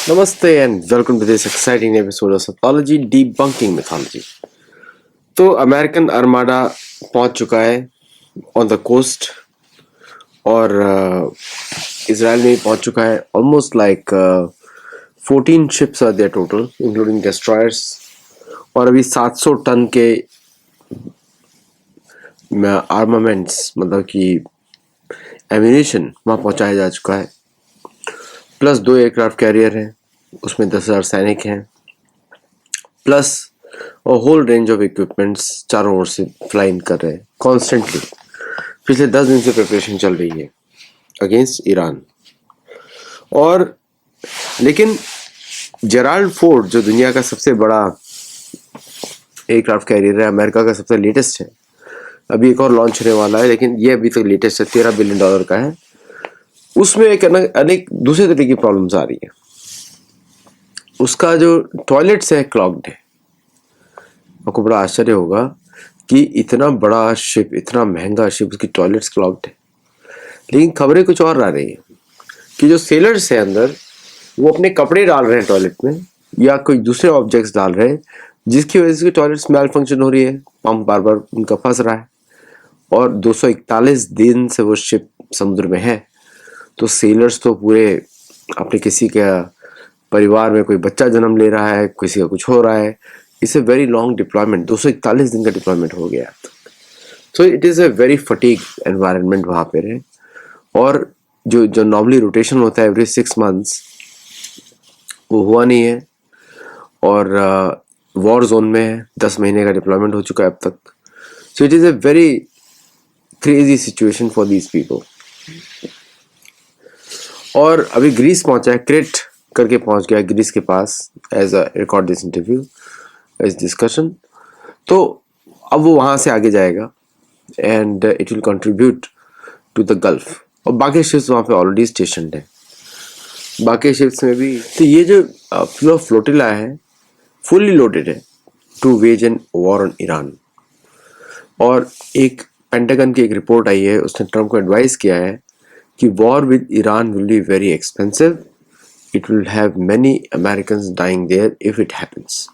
Namaste and welcome to this exciting episode of Satology Debunking Mythology. तो American armada पहुंच चुका है on the coast और Israel में पहुंच चुका है. Almost like 14 ships are there total including destroyers और अभी 700 टन के आर्मामेंट्स मतलब कि एम्यूनिशन वहाँ पहुंचाया जा चुका है. प्लस 2 एयरक्राफ्ट कैरियर हैं, उसमें 10,000 सैनिक हैं, plus whole range of equipments चारों ओर से फ्लाई इन कर रहे हैं कॉन्स्टेंटली. पिछले 10 दिन से प्रिपरेशन चल रही है अगेंस्ट ईरान. और लेकिन जेराल्ड फोर्ड जो दुनिया का सबसे बड़ा एयरक्राफ्ट कैरियर है, अमेरिका का सबसे लेटेस्ट है, अभी एक और लॉन्च होने वाला है, लेकिन ये अभी तक लेटेस्ट है, $13 बिलियन का है. उसमें एक अनेक दूसरे तरह की प्रॉब्लम्स आ रही है. उसका जो टॉयलेट्स है क्लॉग्ड है. आपको बड़ा आश्चर्य होगा कि इतना बड़ा शिप, इतना महंगा शिप, उसकी टॉयलेट्स क्लॉग्ड है. लेकिन खबरें कुछ और आ रही है कि जो सेलर्स हैं अंदर, वो अपने कपड़े डाल रहे हैं टॉयलेट में या कोई दूसरे ऑब्जेक्ट्स डाल रहे हैं, जिसकी वजह से टॉयलेट्स मैल फंक्शन हो रही है, पंप बार बार उनका फंस रहा है. और 241 दिन से वो शिप समुद्र में है. तो सेलर्स तो पूरे अपने किसी का परिवार में कोई बच्चा जन्म ले रहा है, किसी का कुछ हो रहा है. It's a very long deployment, 241 दिन का डिप्लॉयमेंट हो गया. So it is a very fatigue environment वहाँ पे रहे. और जो जो नॉर्मली रोटेशन होता है एवरी 6 मंथ्स, वो हुआ नहीं है. और वॉर जोन में है, 10 महीने का डिप्लॉयमेंट हो चुका है अब तक. So it is a very crazy situation for these people. और अभी ग्रीस पहुंचा है, क्रेट करके पहुंच गया ग्रीस के पास as a record this interview इस डिस्कशन. तो अब वो वहाँ से आगे जाएगा and it will contribute to the Gulf. और बाकी शिप्स वहाँ पे ऑलरेडी स्टेशनड है. बाकी शिप्स में भी तो ये जो फ्लोटिला है फुल्ली लोडेड है to wage an war on Iran. और एक पेंटागन की एक रिपोर्ट आई है, उसने ट्रम्प को एडवाइस किया है कि war with Iran will be very expensive. It will have many Americans dying there if it happens.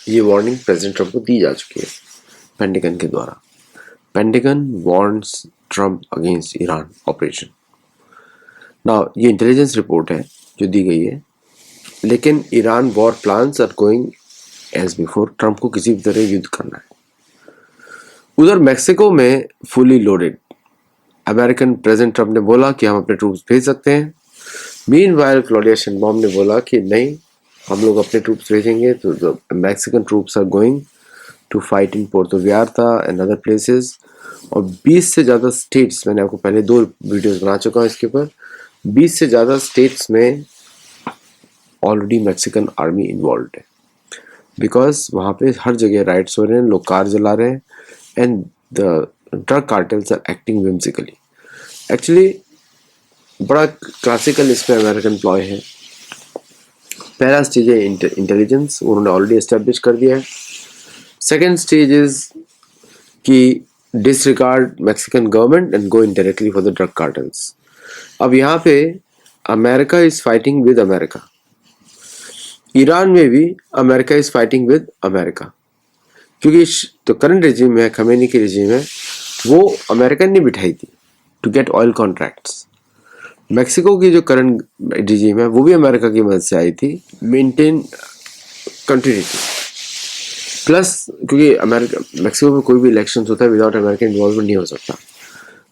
ये वार्निंग प्रेसिडेंट ट्रम्प को दी जा चुकी है पेंटागन के द्वारा. Pentagon warns Trump against Iran operation. Now ये इंटेलिजेंस रिपोर्ट है जो दी गई है, लेकिन Iran war plans are going as before. Trump को किसी भी तरह युद्ध करना है. उधर मेक्सिको में fully loaded American president Trump ने बोला कि हम अपने ट्रूप्स भेज सकते हैं. मीनवाइल क्लॉडिया शेनबॉम ने बोला कि नहीं, हम लोग अपने ट्रूप्स भेजेंगे. तो Mexican troops are going to fight in Puerto Vallarta and other places. और 20 से ज़्यादा स्टेट्स, मैंने आपको पहले 2 वीडियोस बना चुका हूँ इसके ऊपर, 20 से ज़्यादा स्टेट्स में ऑलरेडी मैक्सिकन आर्मी इन्वॉल्व है. बिकॉज वहाँ पे हर जगह राइट्स हो रहे हैं, लोग कार जला रहे हैं and the drug cartels are acting whimsically. Actually बड़ा क्लासिकल इसमें अमेरिकन प्लॉय है. पहला स्टेज है इंटेलिजेंस, उन्होंने ऑलरेडी एस्टेब्लिश कर दिया है. सेकेंड स्टेज इज कि disregard Mexican government and go in directly for the drug cartels. अब यहाँ पे America is fighting with America. Iran में भी America is fighting with America, क्योंकि तो करंट रिजीम है, खमेनी की रिजीम है, वो अमेरिकन ने बिठाई थी to get oil contracts. Mexico की जो करंट रिजीम है वो भी अमेरिका की मदद से आई थी, मेंटेन कंटिन्यूटी. प्लस क्योंकि अमेरिका मेक्सिको में कोई भी इलेक्शन होता है विदाउट अमेरिकन इन्वॉल्वमेंट नहीं हो सकता.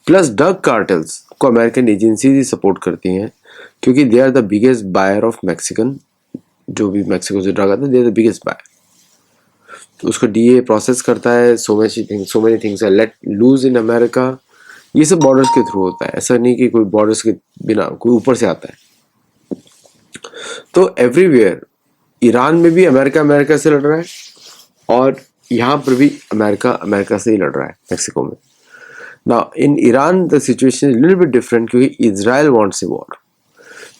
प्लस ड्रग कार्टेल्स को अमेरिकन एजेंसीज ही सपोर्ट करती हैं, क्योंकि they are the biggest buyer of Mexican. जो भी मैक्सिको से ड्रग आता है, they are the biggest buyer. उसको डीए प्रोसेस करता है. So many things are let loose in America. ये सब बॉर्डर्स के थ्रू होता है, ऐसा नहीं कि कोई बॉर्डर्स के बिना कोई ऊपर से आता है. तो एवरीवेयर ईरान में भी अमेरिका से लड़ रहा है और यहाँ पर भी अमेरिका से ही लड़ रहा है मेक्सिको में. Now in Iran the situation is little bit different, क्योंकि इजराइल वांट्स ए वॉर.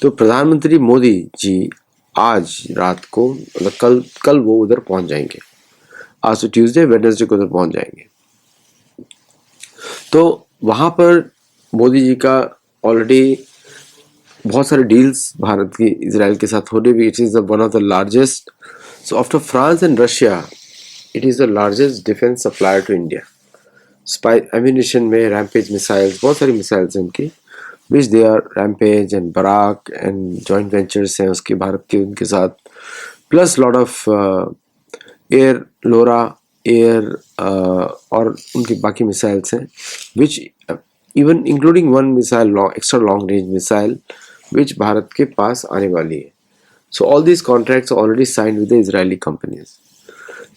तो प्रधानमंत्री मोदी जी आज रात को मतलब कल वो उधर पहुंच जाएंगे. आज तो ट्यूसडे, वेडनेसडे को उधर पहुंच जाएंगे. तो वहाँ पर मोदी जी का ऑलरेडी बहुत सारे डील्स भारत की इजराइल के साथ हो रही भी. It is one of the largest. So after France and Russia it is the largest defence supplier to India. Spy ammunition में रैम्पेज मिसाइल्स, बहुत सारी मिसाइल्स हैं उनकी, which they are Rampage and Barak and joint ventures हैं उसके भारत के उनके साथ, plus lot of air LORA air और उनकी बाकी मिसाइल्स हैं, which even including one missile extra long range missile which Bharat के पास आने वाली है. So all these contracts already signed with the Israeli companies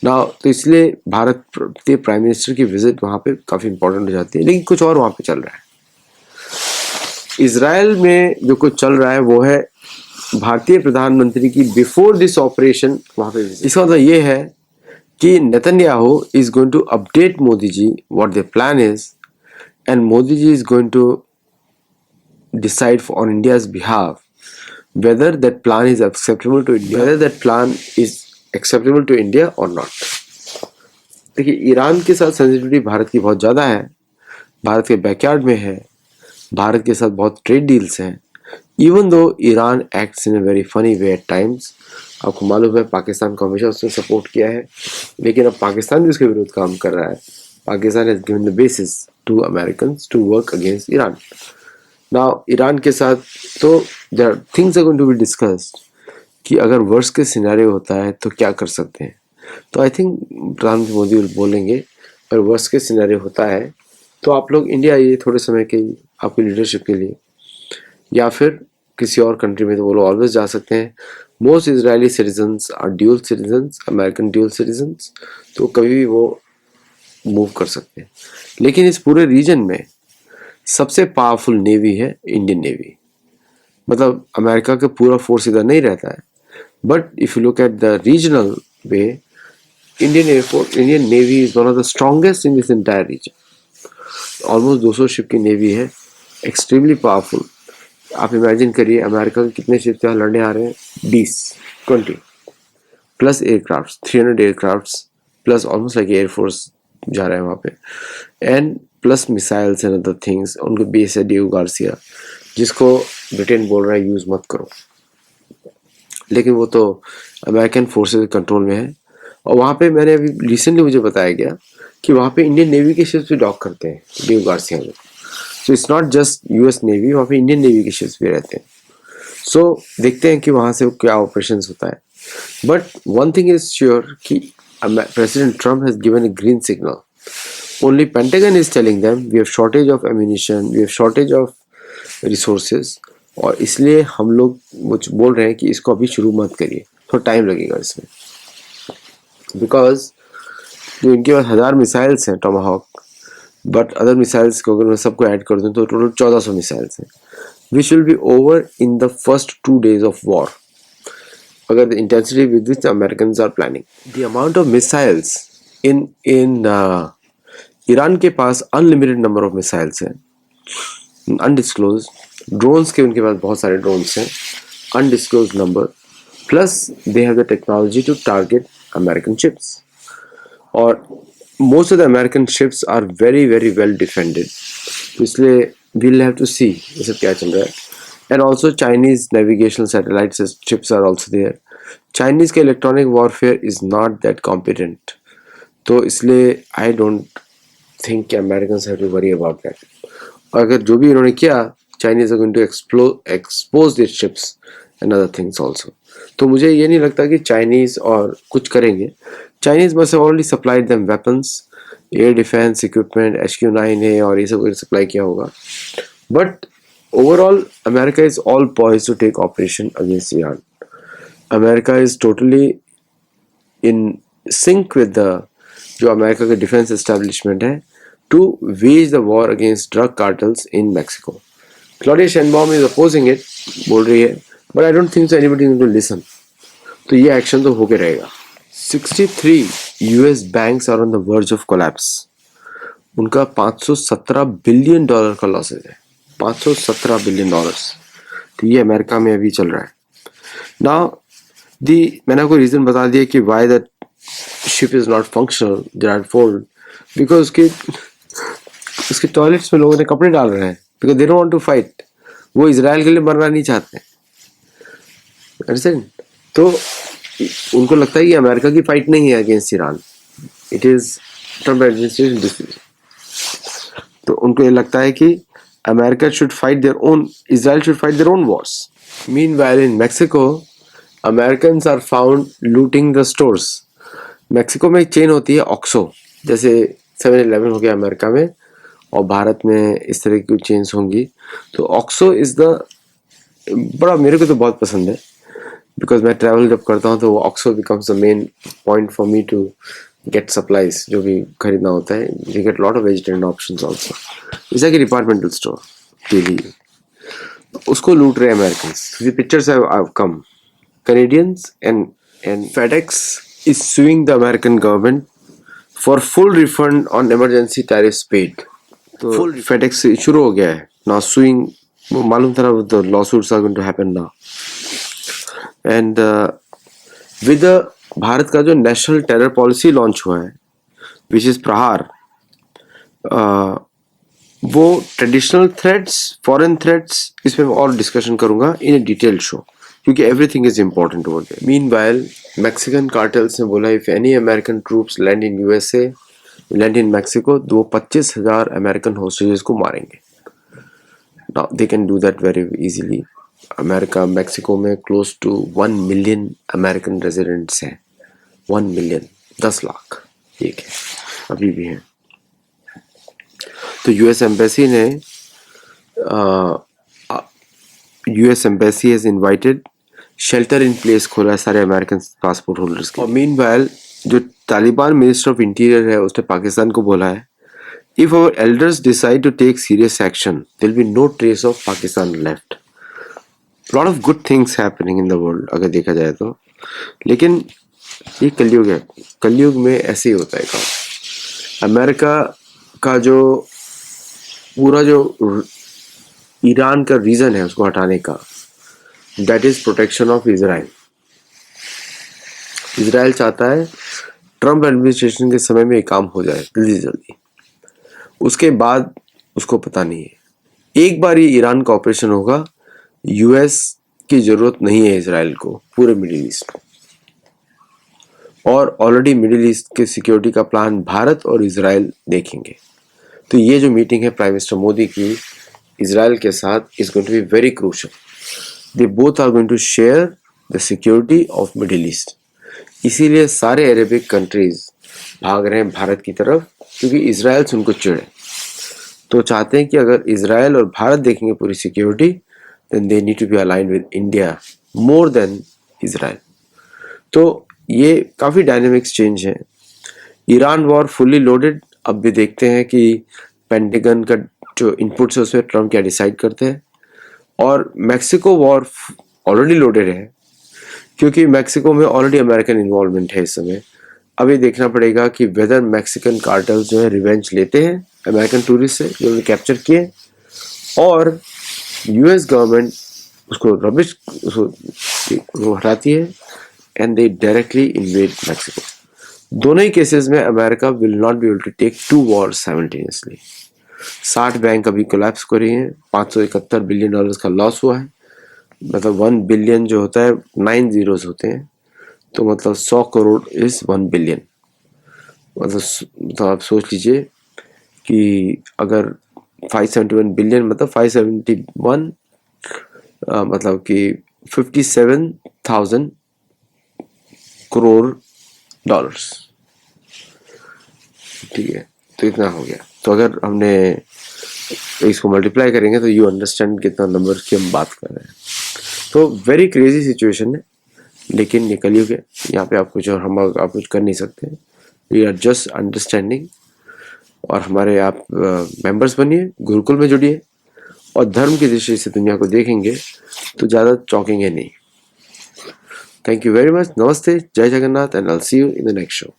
now. तो इसलिए भारत के प्राइम मिनिस्टर की विजिट वहाँ पे काफ़ी इंपॉर्टेंट हो जाती है. लेकिन कुछ और वहाँ पे चल रहा है. इजराइल में जो कुछ चल रहा है वो है भारतीय प्रधानमंत्री की बिफोर दिस ऑपरेशन वहाँ पे. इसका मतलब ये है कि Netanyahu is going to update Modi ji what the plan is, and Modi ji is going to decide on India's behalf whether that plan is acceptable to India, whether that plan is acceptable to India or not. देखिए, Iran के साथ sensitivity Bharat की बहुत ज़्यादा है, भारत के backyard में है, भारत के साथ बहुत ट्रेड डील्स हैं. Even though Iran acts in a very funny way at times. आपको मालूम है पाकिस्तान को हमेशा उसने सपोर्ट किया है, लेकिन अब पाकिस्तान भी उसके विरुद्ध काम कर रहा है. Pakistan has given the basis to Americans to work against Iran. Now Iran के साथ तो there things are going to be discussed कि अगर वर्स्ट के सिनेरियो होता है तो क्या कर सकते हैं. तो आई थिंक प्रधानमंत्री मोदी बोलेंगे अगर वर्स्ट के सिनेरियो होता है तो आप लोग इंडिया आइए थोड़े समय के लिए आपकी लीडरशिप के लिए, या फिर किसी और कंट्री में तो वो लोग ऑलवेज जा सकते हैं. Most Israeli citizens are dual citizens, American dual citizens, तो कभी भी वो मूव कर सकते हैं. लेकिन इस पूरे रीजन में सबसे पावरफुल नेवी है इंडियन नेवी. मतलब अमेरिका का पूरा फोर्स इधर नहीं रहता है, but if you look at the regional way, Indian air force, Indian navy is one of the strongest in this entire region. Almost 200 ship की नेवी है, एक्सट्रीमली पावरफुल. आप इमेजिन करिए अमेरिका के कितने शिप यहाँ लड़ने आ रहे हैं, 20 plus aircraft, 300 aircraft plus almost like air force जा रहा है वहाँ पे, and plus missiles and other things. उनका बेस है डियो गार्सिया, जिसको ब्रिटेन बोल रहा है यूज़ मत करो, लेकिन वो तो अमेरिकन फोर्सेस कंट्रोल में है. और वहाँ पे मैंने अभी रिसेंटली मुझे बताया गया कि वहाँ पे इंडियन नेवी के शिप्स भी डॉक करते हैं डियो गार्सिया में. So it's not just US navy, वहाँ पे इंडियन नेवी के शिप्स भी रहते हैं. सो देखते हैं कि वहाँ से क्या ऑपरेशंस होता है. But one thing is sure कि President Trump has given a green signal. Only Pentagon is telling them we have shortage of ammunition, we have shortage of resources, और इसलिए हम लोग बोल रहे हैं कि इसको अभी शुरू मत करिए, थोड़ा टाइम लगेगा इसमें. बिकॉज जो इनके पास 1000 मिसाइल्स हैं टोमाहॉक, बट अदर मिसाइल्स को अगर मैं सबको ऐड कर दूँ तो टोटल 1400 मिसाइल्स हैं, which will be over in the first 2 days of war. अगर the intensity with which the Americans are planning, the amount of missiles in Iran के पास अनलिमिटेड नंबर ऑफ मिसाइल्स हैं, undisclose. Drones के उनके पास बहुत सारे ड्रोन्स हैं, undisclose number, plus they have the technology to target American ships. और most of the American ships are very very well defended. तो इसलिए वील हैव टू सी ये सब क्या चल रहा है. And also Chinese navigational satellite chips are also there. Chinese का electronic warfare is not that competent. तो इसलिए I don't think कि Americans have to worry about that. और अगर जो भी इन्होंने किया, Chinese are going to expose their ships and other things also. तो मुझे ये नहीं लगता कि Chinese और कुछ करेंगे. Chinese must have already supplied them weapons, air defense equipment, HQ-9 है और ये सब सप्लाई किया होगा. But overall, America is all poised to take operation against Iran. America is totally in sync with the जो अमेरिका का defence establishment है to wage the war against drug cartels in Mexico. Claudia Sheinbaum is opposing it, बोल रही है, but I don't think so anybody is going to listen. तो ये action तो होके रहेगा. 63 US banks are on the verge of collapse. उनका $517 billion का लॉसेज है. $517 बिलियन. तो ये अमेरिका में अभी चल रहा है. नाउ मैंने आपको रीजन बता दिया कि why that ship is not functional, Gerald Ford, because उसके टॉयलेट्स में लोगों ने कपड़े डाल रहे हैं, because they don't want to fight. वो इजराइल के लिए मरना नहीं चाहते हैं। अंडरस्टैंड? तो उनको लगता है कि अमेरिका की फाइट नहीं है against Iran, it is Trump administration decision. तो उनको ये लगता है कि America should fight their own, Israel should fight their own wars. Meanwhile in Mexico Americans are found looting the stores. Mexico में एक चेन होती है ऑक्सो, जैसे 7-Eleven हो गया अमेरिका में, और भारत में इस तरह की चेन्स होंगी। तो ऑक्सो इज द, बड़ा मेरे को तो बहुत पसंद है, बिकॉज मैं ट्रैवल जब करता हूँ तो Oxxo becomes the main point for me to get supplies, जो भी खरीदना होता है। We get lot of vegetarian options also. It's like a departmental store के लिए। उसको लूट रहे Americans. The pictures have come. Canadians and FedEx is suing the American government for full refund on emergency tariffs paid. तो FedEx शुरू हो गया है now suing, वो मालूम था ना, the lawsuits are going to happen now. And with the Bharat का जो नेशनल टेरर पॉलिसी लॉन्च हुआ है विच इज प्रहार, वो ट्रेडिशनल थ्रेट्स, फॉरेन थ्रेट्स, इसमें मैं और डिस्कशन करूंगा इन ए डिटेल्ड शो, क्योंकि everything is important over there. Meanwhile Mexican cartels ने बोला if any American troops land in USA, land in Mexico, तो वो 25,000 अमेरिकन होस्टेजेस को मारेंगे। Now they can do that very easily. America Mexico में close to 1 million American residents हैं। 1 million, 10 lakh ठीक है अभी भी हैं। तो US एम्बेसी ने US embassy has invited shelter in place खोला है सारे अमेरिकन पासपोर्ट होल्डर्स के। और मीनवाइल जो तालिबान मिनिस्टर ऑफ इंटीरियर है उसने पाकिस्तान को बोला है if our elders decide to take serious action there will be no trace of Pakistan left. Lot of good things happening in the world अगर देखा जाए तो, लेकिन ये कलयुग है। कलयुग में ऐसे ही होता है काम। अमेरिका का जो पूरा जो ईरान का रीजन है उसको हटाने का, that is protection of Israel. Israel चाहता है ट्रम्प एडमिनिस्ट्रेशन के समय में ये काम हो जाए जल्दी जल्दी, उसके बाद उसको पता नहीं है। एक बार ये ईरान का ऑपरेशन होगा, US की जरूरत नहीं है इजराइल को पूरे मिडिल ईस्ट में। और ऑलरेडी मिडिल ईस्ट के सिक्योरिटी का प्लान भारत और इजराइल देखेंगे। तो ये जो मीटिंग है प्राइम मिनिस्टर मोदी की इजराइल के साथ is going to be very crucial. They both are going to share the security of Middle East. इसीलिए सारे अरेबिक कंट्रीज भाग रहे हैं भारत की तरफ, क्योंकि इजराइल से उनको चिढ़ है। तो चाहते हैं कि अगर इजराइल और भारत देखेंगे पूरी security, then they need to be aligned with India more than Israel. तो ये काफ़ी डायनेमिक्स चेंज है। ईरान वॉर फुल्ली लोडेड, अब भी देखते हैं कि पेंटागन का जो इनपुट्स है उसमें ट्रम्प क्या डिसाइड करते हैं। और मैक्सिको वॉर ऑलरेडी लोडेड है, क्योंकि मैक्सिको में ऑलरेडी अमेरिकन इन्वॉल्वमेंट है इस समय। अभी देखना पड़ेगा कि वेदर मैक्सिकन कार्टल्स जो है रिवेंज लेते हैं अमेरिकन टूरिस्ट से जो उन्हें कैप्चर किए, और US गवर्नमेंट उसको रबिश उसको हटाती है and they directly invade Mexico. दोनों ही केसेस में America will not be able to take 2 wars simultaneously. 60 bank अभी कोलैप्स कर रही हैं, $571 बिलियन का लॉस हुआ है। मतलब 1 बिलियन जो होता है 9 zeros होते हैं, तो मतलब 100 करोड़ इज 1 बिलियन। मतलब आप सोच लीजिए कि अगर 571 बिलियन मतलब 571 मतलब कि 57,000 करोड़ डॉलर्स, ठीक है। तो इतना हो गया। तो अगर हमने इसको मल्टीप्लाई करेंगे तो यू अंडरस्टैंड कितना नंबर की हम बात कर रहे हैं। तो वेरी क्रेजी सिचुएशन है, लेकिन ये कलयुग है। यहाँ पे आप कुछ और हम आप कुछ कर नहीं सकते। We are just understanding. और हमारे आप मेंबर्स बनिए, गुरुकुल में जुड़िए, और धर्म की दृष्टि से दुनिया को देखेंगे तो ज़्यादा चौंकेंगे नहीं। Thank you very much. नमस्ते, जय Jagannath, and I will see you in the next show.